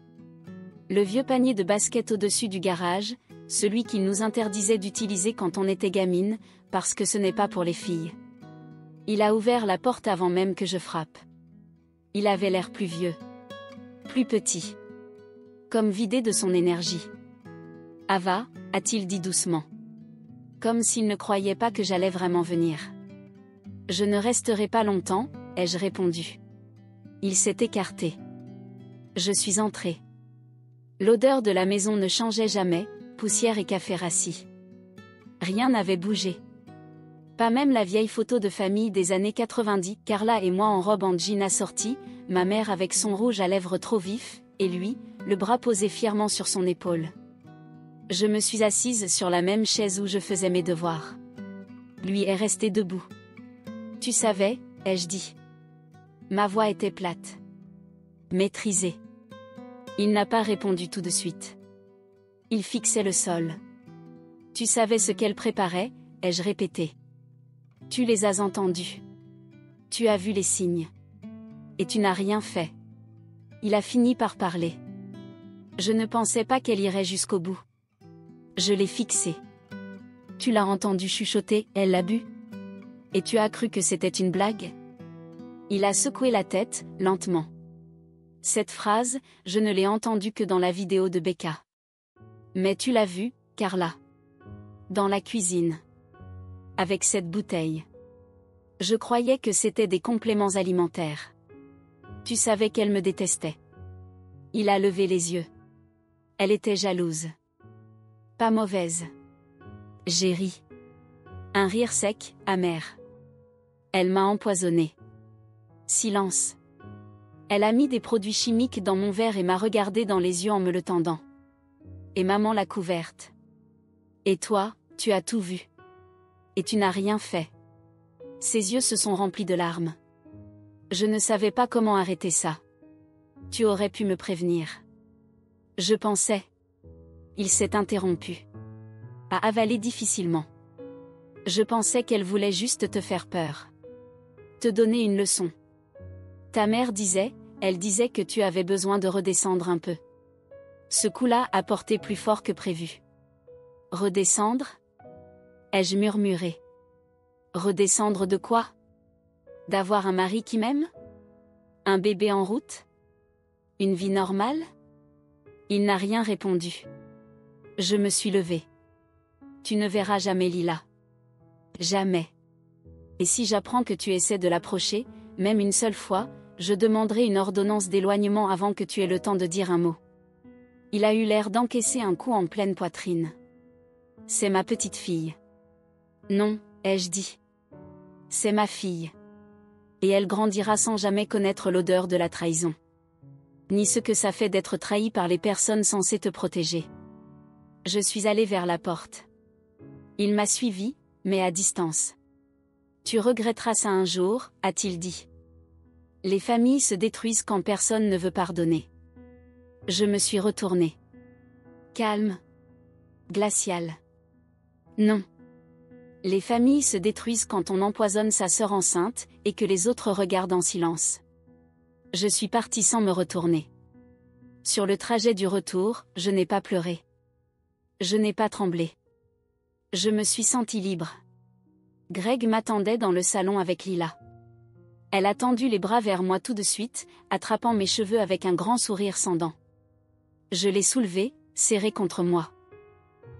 Le vieux panier de basket au-dessus du garage, celui qu'il nous interdisait d'utiliser quand on était gamine, parce que ce n'est pas pour les filles. Il a ouvert la porte avant même que je frappe. Il avait l'air plus vieux. Plus petit. Comme vidé de son énergie. Ava, a-t-il dit doucement. Comme s'il ne croyait pas que j'allais vraiment venir. Je ne resterai pas longtemps, ai-je répondu. Il s'est écarté. Je suis entrée. L'odeur de la maison ne changeait jamais, poussière et café rassis. Rien n'avait bougé. Pas même la vieille photo de famille des années 90, Carla et moi en robe en jean assortie, ma mère avec son rouge à lèvres trop vif, et lui, le bras posé fièrement sur son épaule. Je me suis assise sur la même chaise où je faisais mes devoirs. Lui est resté debout. Tu savais, ai-je dit. Ma voix était plate. Maîtrisée. Il n'a pas répondu tout de suite. Il fixait le sol. Tu savais ce qu'elle préparait, ai-je répété. Tu les as entendus. Tu as vu les signes. Et tu n'as rien fait. Il a fini par parler. Je ne pensais pas qu'elle irait jusqu'au bout. Je l'ai fixée. Tu l'as entendu chuchoter, elle l'a bu. Et tu as cru que c'était une blague? Il a secoué la tête, lentement. Cette phrase, je ne l'ai entendue que dans la vidéo de Becca. Mais tu l'as vue, Carla. Dans la cuisine. Avec cette bouteille. Je croyais que c'était des compléments alimentaires. Tu savais qu'elle me détestait. Il a levé les yeux. Elle était jalouse. Pas mauvaise. J'ai ri. Un rire sec, amer. Elle m'a empoisonné. Silence. Elle a mis des produits chimiques dans mon verre et m'a regardé dans les yeux en me le tendant. Et maman l'a couverte. Et toi, tu as tout vu. Et tu n'as rien fait. Ses yeux se sont remplis de larmes. Je ne savais pas comment arrêter ça. Tu aurais pu me prévenir. Je pensais. Il s'est interrompu. A avalé difficilement. Je pensais qu'elle voulait juste te faire peur. Te donner une leçon. Ta mère disait, elle disait que tu avais besoin de redescendre un peu. Ce coup-là a porté plus fort que prévu. Redescendre ? Ai-je murmuré. Redescendre de quoi ? D'avoir un mari qui m'aime ? Un bébé en route ? Une vie normale ? Il n'a rien répondu. Je me suis levée. Tu ne verras jamais Lila. Jamais. Et si j'apprends que tu essaies de l'approcher, même une seule fois, je demanderai une ordonnance d'éloignement avant que tu aies le temps de dire un mot. Il a eu l'air d'encaisser un coup en pleine poitrine. C'est ma petite fille. Non, ai-je dit. C'est ma fille. Et elle grandira sans jamais connaître l'odeur de la trahison. Ni ce que ça fait d'être trahi par les personnes censées te protéger. Je suis allée vers la porte. Il m'a suivi, mais à distance. Tu regretteras ça un jour, a-t-il dit. Les familles se détruisent quand personne ne veut pardonner. Je me suis retournée. Calme. Glacial. Non. Les familles se détruisent quand on empoisonne sa sœur enceinte, et que les autres regardent en silence. Je suis partie sans me retourner. Sur le trajet du retour, je n'ai pas pleuré. Je n'ai pas tremblé. Je me suis sentie libre. Greg m'attendait dans le salon avec Lila. Elle a tendu les bras vers moi tout de suite, attrapant mes cheveux avec un grand sourire sans dents. Je l'ai soulevée, serrée contre moi.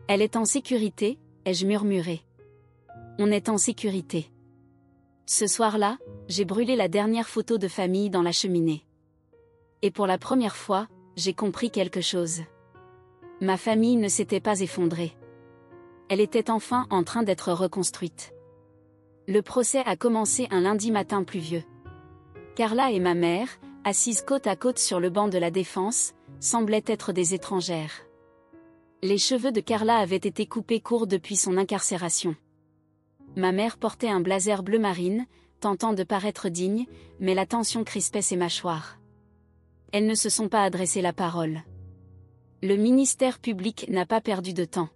Elle est en sécurité, ai-je murmuré. On est en sécurité. Ce soir-là, j'ai brûlé la dernière photo de famille dans la cheminée. Et pour la première fois, j'ai compris quelque chose. Ma famille ne s'était pas effondrée. Elle était enfin en train d'être reconstruite. Le procès a commencé un lundi matin pluvieux. Carla et ma mère, assises côte à côte sur le banc de la défense, semblaient être des étrangères. Les cheveux de Carla avaient été coupés courts depuis son incarcération. Ma mère portait un blazer bleu marine, tentant de paraître digne, mais la tension crispait ses mâchoires. Elles ne se sont pas adressé la parole. Le ministère public n'a pas perdu de temps.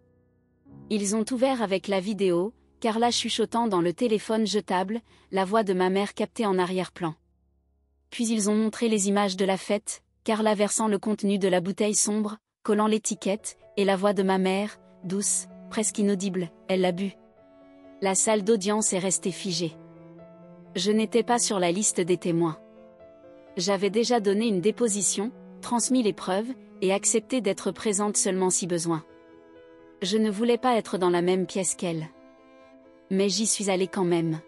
Ils ont ouvert avec la vidéo, Carla chuchotant dans le téléphone jetable, la voix de ma mère captée en arrière-plan. Puis ils ont montré les images de la fête, Carla versant le contenu de la bouteille sombre, collant l'étiquette, et la voix de ma mère, douce, presque inaudible, elle l'a bu. La salle d'audience est restée figée. Je n'étais pas sur la liste des témoins. J'avais déjà donné une déposition, transmis les preuves, et accepté d'être présente seulement si besoin. Je ne voulais pas être dans la même pièce qu'elle. Mais j'y suis allée quand même.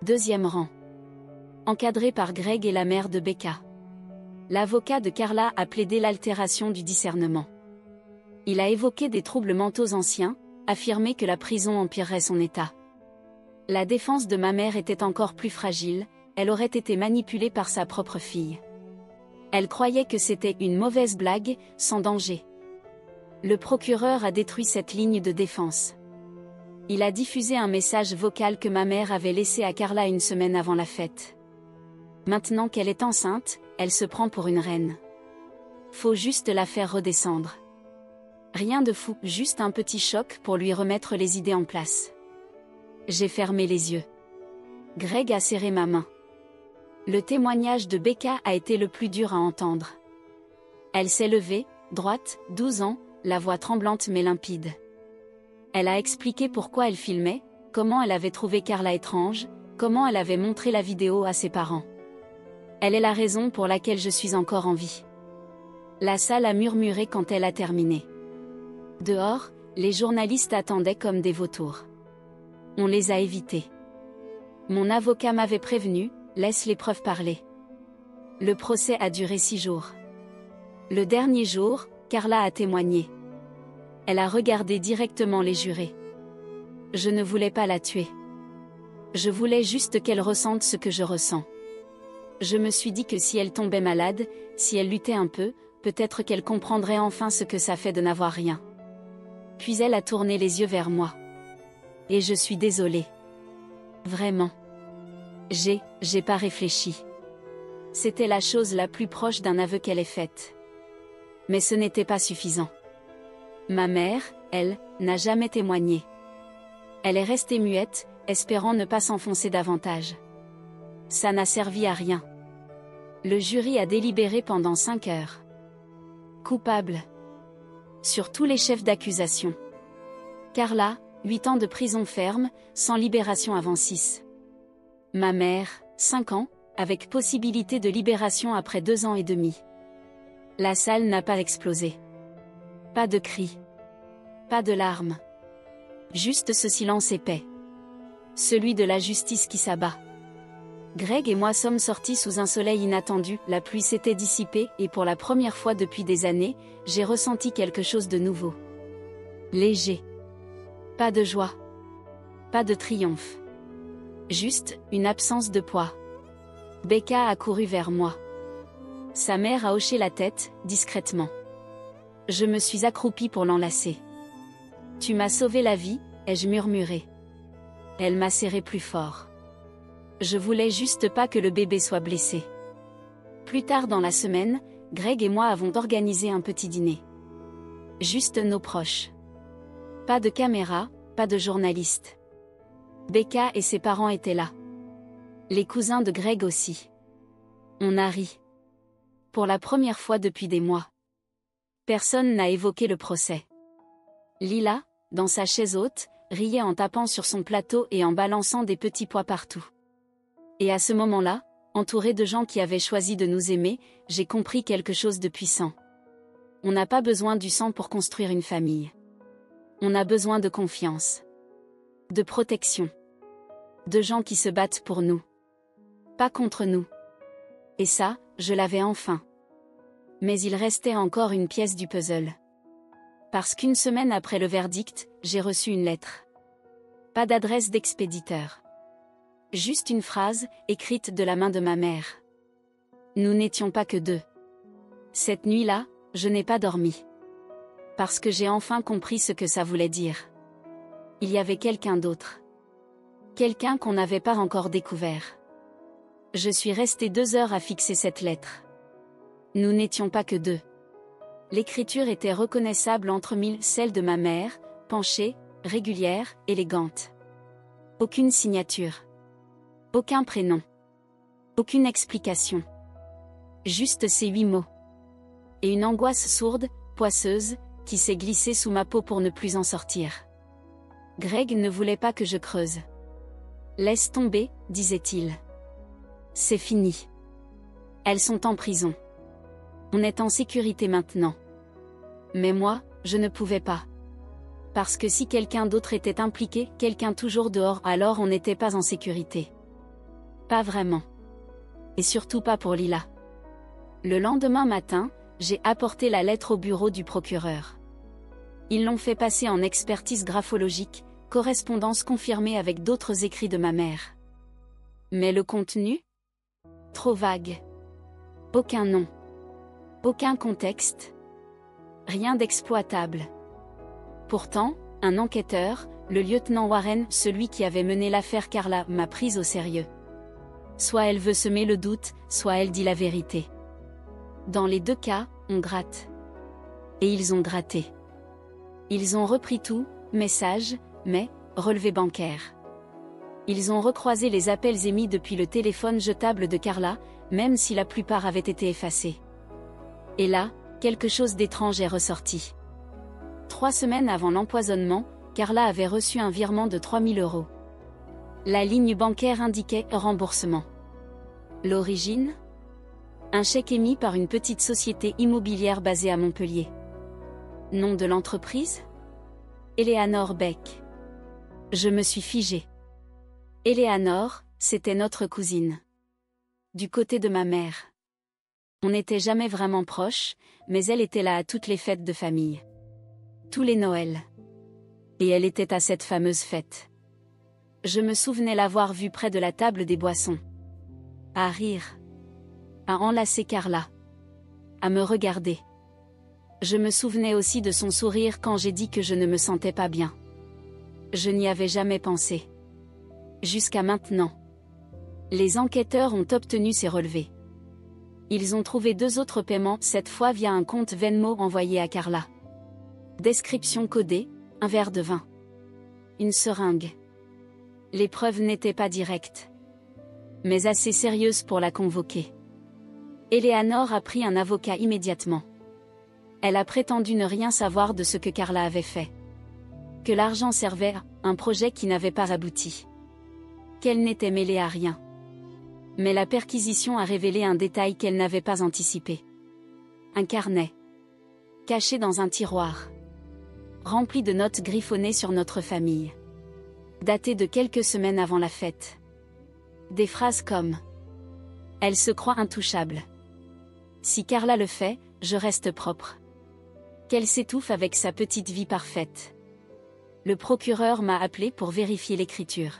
Deuxième rang. Encadré par Greg et la mère de Becca. L'avocat de Carla a plaidé l'altération du discernement. Il a évoqué des troubles mentaux anciens, affirmé que la prison empirerait son état. La défense de ma mère était encore plus fragile, elle aurait été manipulée par sa propre fille. Elle croyait que c'était une mauvaise blague, sans danger. Le procureur a détruit cette ligne de défense. Il a diffusé un message vocal que ma mère avait laissé à Carla une semaine avant la fête. Maintenant qu'elle est enceinte, elle se prend pour une reine. Faut juste la faire redescendre. Rien de fou, juste un petit choc pour lui remettre les idées en place. J'ai fermé les yeux. Greg a serré ma main. Le témoignage de Becca a été le plus dur à entendre. Elle s'est levée, droite, 12 ans, la voix tremblante mais limpide. Elle a expliqué pourquoi elle filmait, comment elle avait trouvé Carla étrange, comment elle avait montré la vidéo à ses parents. Elle est la raison pour laquelle je suis encore en vie. La salle a murmuré quand elle a terminé. Dehors, les journalistes attendaient comme des vautours. On les a évités. Mon avocat m'avait prévenu, laisse les preuves parler. Le procès a duré 6 jours. Le dernier jour, Carla a témoigné. Elle a regardé directement les jurés. Je ne voulais pas la tuer. Je voulais juste qu'elle ressente ce que je ressens. Je me suis dit que si elle tombait malade, si elle luttait un peu, peut-être qu'elle comprendrait enfin ce que ça fait de n'avoir rien. Puis elle a tourné les yeux vers moi. Et je suis désolée. Vraiment. J'ai pas réfléchi. C'était la chose la plus proche d'un aveu qu'elle ait faite. Mais ce n'était pas suffisant. Ma mère, elle, n'a jamais témoigné. Elle est restée muette, espérant ne pas s'enfoncer davantage. Ça n'a servi à rien. Le jury a délibéré pendant 5 heures. Coupable. Sur tous les chefs d'accusation. Carla, 8 ans de prison ferme, sans libération avant 6. Ma mère, 5 ans, avec possibilité de libération après 2 ans et demi. La salle n'a pas explosé. Pas de cris. Pas de larmes. Juste ce silence épais. Celui de la justice qui s'abat. Greg et moi sommes sortis sous un soleil inattendu, la pluie s'était dissipée et pour la première fois depuis des années, j'ai ressenti quelque chose de nouveau. Léger. Pas de joie. Pas de triomphe. Juste, une absence de poids. Becca a couru vers moi. Sa mère a hoché la tête, discrètement. Je me suis accroupie pour l'enlacer. « Tu m'as sauvé la vie », ai-je murmuré. Elle m'a serré plus fort. Je voulais juste pas que le bébé soit blessé. Plus tard dans la semaine, Greg et moi avons organisé un petit dîner. Juste nos proches. Pas de caméra, pas de journalistes. Becca et ses parents étaient là. Les cousins de Greg aussi. On a ri. Pour la première fois depuis des mois. Personne n'a évoqué le procès. Lila, dans sa chaise haute, riait en tapant sur son plateau et en balançant des petits pois partout. Et à ce moment-là, entouré de gens qui avaient choisi de nous aimer, j'ai compris quelque chose de puissant. On n'a pas besoin du sang pour construire une famille. On a besoin de confiance. De protection. De gens qui se battent pour nous. Pas contre nous. Et ça, je l'avais enfin. Mais il restait encore une pièce du puzzle. Parce qu'une semaine après le verdict, j'ai reçu une lettre. Pas d'adresse d'expéditeur. Juste une phrase, écrite de la main de ma mère. Nous n'étions pas que 2. Cette nuit-là, je n'ai pas dormi. Parce que j'ai enfin compris ce que ça voulait dire. Il y avait quelqu'un d'autre. Quelqu'un qu'on n'avait pas encore découvert. Je suis restée 2 heures à fixer cette lettre. Nous n'étions pas que 2. L'écriture était reconnaissable entre mille, celle de ma mère, penchée, régulière, élégante. Aucune signature. Aucun prénom. Aucune explication. Juste ces 8 mots. Et une angoisse sourde, poisseuse, qui s'est glissée sous ma peau pour ne plus en sortir. Greg ne voulait pas que je creuse. Laisse tomber, disait-il. C'est fini. Elles sont en prison. On est en sécurité maintenant. Mais moi, je ne pouvais pas. Parce que si quelqu'un d'autre était impliqué, quelqu'un toujours dehors, alors on n'était pas en sécurité. Pas vraiment. Et surtout pas pour Lila. Le lendemain matin, j'ai apporté la lettre au bureau du procureur. Ils l'ont fait passer en expertise graphologique, correspondance confirmée avec d'autres écrits de ma mère. Mais le contenu ? Trop vague. Aucun nom. Aucun contexte. Rien d'exploitable. Pourtant, un enquêteur, le lieutenant Warren, celui qui avait mené l'affaire Carla, m'a prise au sérieux. Soit elle veut semer le doute, soit elle dit la vérité. Dans les 2 cas, on gratte. Et ils ont gratté. Ils ont repris tout, messages, mais, relevés bancaires. Ils ont recroisé les appels émis depuis le téléphone jetable de Carla, même si la plupart avaient été effacés. Et là, quelque chose d'étrange est ressorti. 3 semaines avant l'empoisonnement, Carla avait reçu un virement de 3 000 €. La ligne bancaire indiquait « remboursement ». L'origine ? Un chèque émis par une petite société immobilière basée à Montpellier. Nom de l'entreprise ? Eleanor Beck. Je me suis figée. Eleanor, c'était notre cousine. Du côté de ma mère. On n'était jamais vraiment proches, mais elle était là à toutes les fêtes de famille. Tous les Noëls. Et elle était à cette fameuse fête. Je me souvenais l'avoir vue près de la table des boissons. À rire. À enlacer Carla. À me regarder. Je me souvenais aussi de son sourire quand j'ai dit que je ne me sentais pas bien. Je n'y avais jamais pensé. Jusqu'à maintenant. Les enquêteurs ont obtenu ces relevés. Ils ont trouvé 2 autres paiements, cette fois via un compte Venmo envoyé à Carla. Description codée, un verre de vin. Une seringue. Les preuves n'étaient pas directes, mais assez sérieuses pour la convoquer. Eleanor a pris un avocat immédiatement. Elle a prétendu ne rien savoir de ce que Carla avait fait. Que l'argent servait à un projet qui n'avait pas abouti. Qu'elle n'était mêlée à rien. Mais la perquisition a révélé un détail qu'elle n'avait pas anticipé. Un carnet. Caché dans un tiroir. Rempli de notes griffonnées sur notre famille. Daté de quelques semaines avant la fête. Des phrases comme « Elle se croit intouchable. Si Carla le fait, je reste propre. » Qu'elle s'étouffe avec sa petite vie parfaite. Le procureur m'a appelé pour vérifier l'écriture.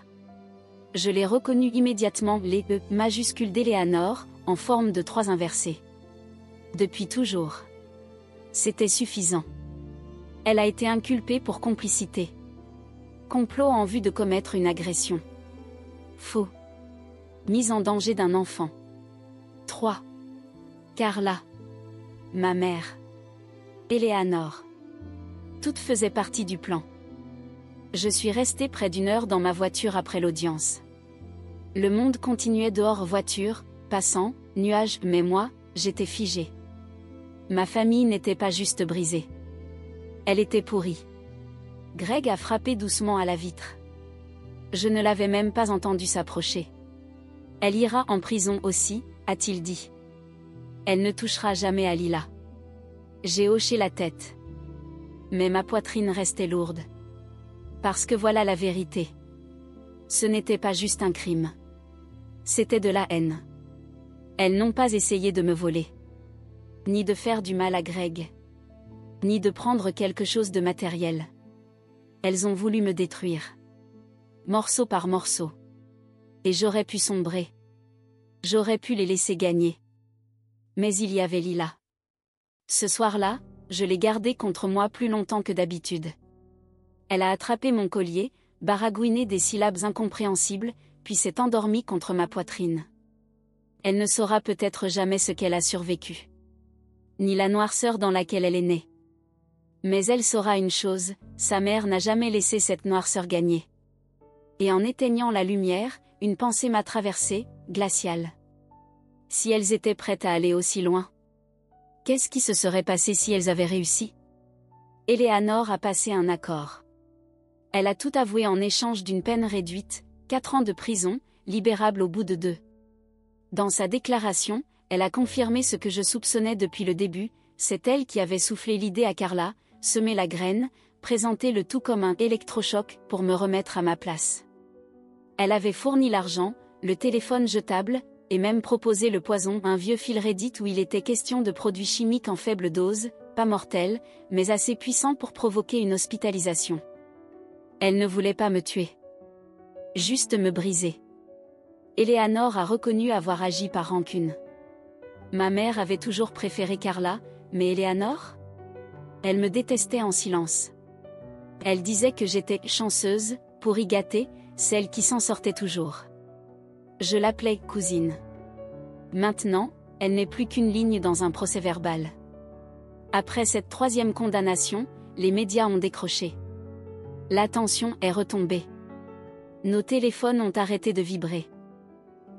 Je l'ai reconnu immédiatement, les E majuscules d'Eleanor, en forme de 3 inversés. Depuis toujours. C'était suffisant. Elle a été inculpée pour complicité. Complot en vue de commettre une agression. Faux. Mise en danger d'un enfant. 3. Carla. Ma mère. Eleanor. Toutes faisaient partie du plan. Je suis restée près d'1 heure dans ma voiture après l'audience. Le monde continuait dehors, voiture, passants, nuages, mais moi, j'étais figée. Ma famille n'était pas juste brisée. Elle était pourrie. Greg a frappé doucement à la vitre. Je ne l'avais même pas entendu s'approcher. Elle ira en prison aussi, a-t-il dit. Elle ne touchera jamais à Lila. J'ai hoché la tête. Mais ma poitrine restait lourde. Parce que voilà la vérité. Ce n'était pas juste un crime. C'était de la haine. Elles n'ont pas essayé de me voler. Ni de faire du mal à Greg. Ni de prendre quelque chose de matériel. Elles ont voulu me détruire. Morceau par morceau. Et j'aurais pu sombrer. J'aurais pu les laisser gagner. Mais il y avait Lila. Ce soir-là, je l'ai gardée contre moi plus longtemps que d'habitude. Elle a attrapé mon collier, baragouiné des syllabes incompréhensibles, puis s'est endormie contre ma poitrine. Elle ne saura peut-être jamais ce qu'elle a survécu. Ni la noirceur dans laquelle elle est née. Mais elle saura une chose, sa mère n'a jamais laissé cette noirceur gagner. Et en éteignant la lumière, une pensée m'a traversée, glaciale. Si elles étaient prêtes à aller aussi loin. Qu'est-ce qui se serait passé si elles avaient réussi? Eleanor a passé un accord. Elle a tout avoué en échange d'une peine réduite, 4 ans de prison, libérable au bout de 2. Dans sa déclaration, elle a confirmé ce que je soupçonnais depuis le début, c'est elle qui avait soufflé l'idée à Carla, semé la graine, présenté le tout comme un électrochoc pour me remettre à ma place. Elle avait fourni l'argent, le téléphone jetable, et même proposé le poison, un vieux fil Reddit où il était question de produits chimiques en faible dose, pas mortels, mais assez puissants pour provoquer une hospitalisation. Elle ne voulait pas me tuer. Juste me briser. Eleanor a reconnu avoir agi par rancune. Ma mère avait toujours préféré Carla, mais Eleanor? Elle me détestait en silence. Elle disait que j'étais chanceuse, pourri gâtée, celle qui s'en sortait toujours. Je l'appelais cousine. Maintenant, elle n'est plus qu'une ligne dans un procès-verbal. Après cette 3e condamnation, les médias ont décroché. L'attention est retombée. Nos téléphones ont arrêté de vibrer.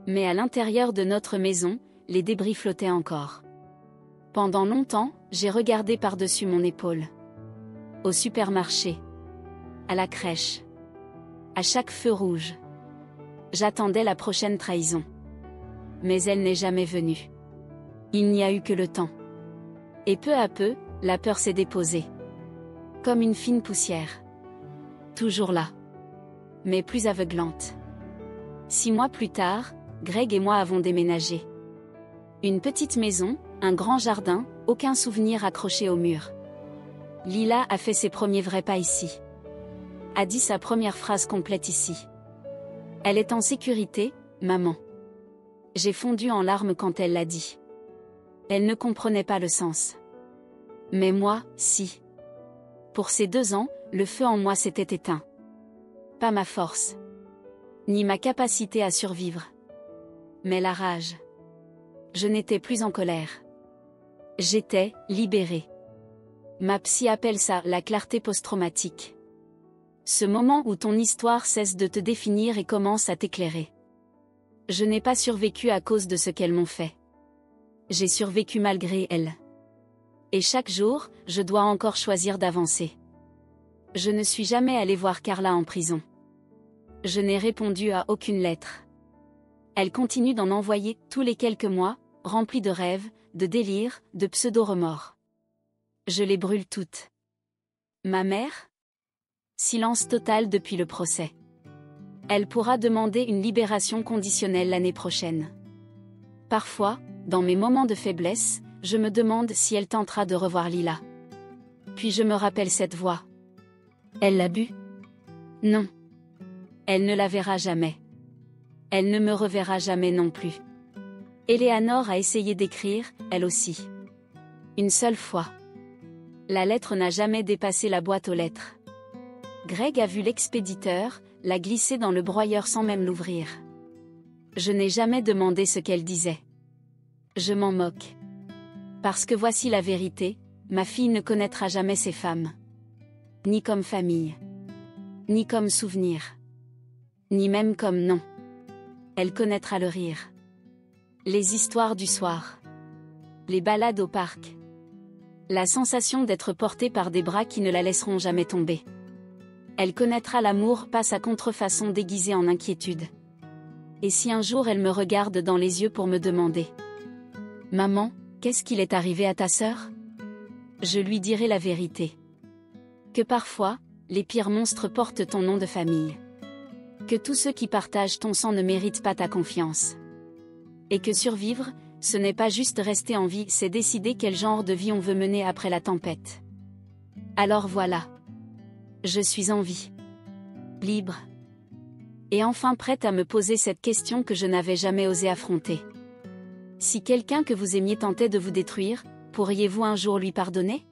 Mais à l'intérieur de notre maison, les débris flottaient encore. Pendant longtemps, j'ai regardé par-dessus mon épaule. Au supermarché. À la crèche. À chaque feu rouge. J'attendais la prochaine trahison. Mais elle n'est jamais venue. Il n'y a eu que le temps. Et peu à peu, la peur s'est déposée. Comme une fine poussière. Toujours là. Mais plus aveuglante. 6 mois plus tard, Greg et moi avons déménagé. Une petite maison, un grand jardin, aucun souvenir accroché au mur. Lila a fait ses premiers vrais pas ici. A dit sa première phrase complète ici. Elle est en sécurité, maman. J'ai fondu en larmes quand elle l'a dit. Elle ne comprenait pas le sens. Mais moi, si. Pour ces 2 ans, le feu en moi s'était éteint. Pas ma force. Ni ma capacité à survivre. Mais la rage. Je n'étais plus en colère. J'étais libérée. Ma psy appelle ça la clarté post-traumatique. Ce moment où ton histoire cesse de te définir et commence à t'éclairer. Je n'ai pas survécu à cause de ce qu'elles m'ont fait. J'ai survécu malgré elles. Et chaque jour, je dois encore choisir d'avancer. Je ne suis jamais allée voir Carla en prison. Je n'ai répondu à aucune lettre. Elle continue d'en envoyer tous les quelques mois, remplis de rêves, de délires, de pseudo-remords. Je les brûle toutes. Ma mère? Silence total depuis le procès. Elle pourra demander une libération conditionnelle l'année prochaine. Parfois, dans mes moments de faiblesse, je me demande si elle tentera de revoir Lila. Puis je me rappelle cette voix. Elle l'a bu? Non. Elle ne la verra jamais. Elle ne me reverra jamais non plus. Eleanor a essayé d'écrire, elle aussi. Une seule fois. La lettre n'a jamais dépassé la boîte aux lettres. Greg a vu l'expéditeur, l'a glissée dans le broyeur sans même l'ouvrir. Je n'ai jamais demandé ce qu'elle disait. Je m'en moque. Parce que voici la vérité, ma fille ne connaîtra jamais ces femmes. Ni comme famille. Ni comme souvenir. Ni même comme nom. Elle connaîtra le rire. Les histoires du soir. Les balades au parc. La sensation d'être portée par des bras qui ne la laisseront jamais tomber. Elle connaîtra l'amour pas sa contrefaçon déguisée en inquiétude. Et si un jour elle me regarde dans les yeux pour me demander « Maman, qu'est-ce qu'il est arrivé à ta sœur ?» Je lui dirai la vérité. Que parfois, les pires monstres portent ton nom de famille. Que tous ceux qui partagent ton sang ne méritent pas ta confiance. Et que survivre, ce n'est pas juste rester en vie, c'est décider quel genre de vie on veut mener après la tempête. Alors voilà. Je suis en vie. Libre. Et enfin prête à me poser cette question que je n'avais jamais osé affronter. Si quelqu'un que vous aimiez tentait de vous détruire, pourriez-vous un jour lui pardonner ?